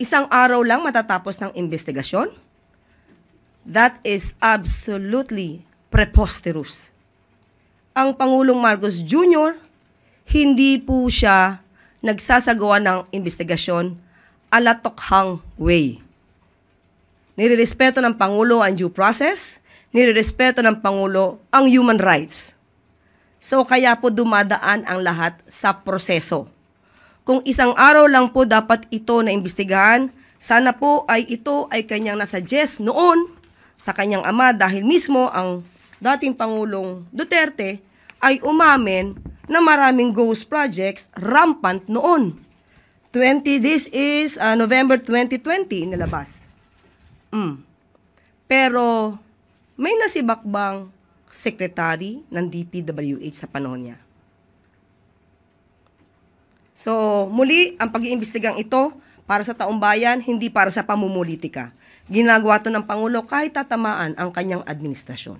isang araw lang matatapos ng investigasyon? That is absolutely preposterous. Ang Pangulong Marcos Jr., hindi po siya nagsasagawa ng investigasyon alatokhang way. Nirerespeto ng Pangulo ang due process, nirerespeto ng Pangulo ang human rights. So kaya po dumadaan ang lahat sa proseso. Kung isang araw lang po dapat ito na imbestigahan, sana po ay ito ay kanyang nasuggest noon sa kanyang ama dahil mismo ang dating Pangulong Duterte ay umamin na maraming ghost projects rampant noon. This is November 2020 inilabas. Pero may nasibak bang secretary ng DPWH sa panahon niya? So, muli, ang pag-iimbestigang ito para sa taong bayan, hindi para sa pamumulitika. Ginagawa ito ng Pangulo kahit tatamaan ang kanyang administrasyon.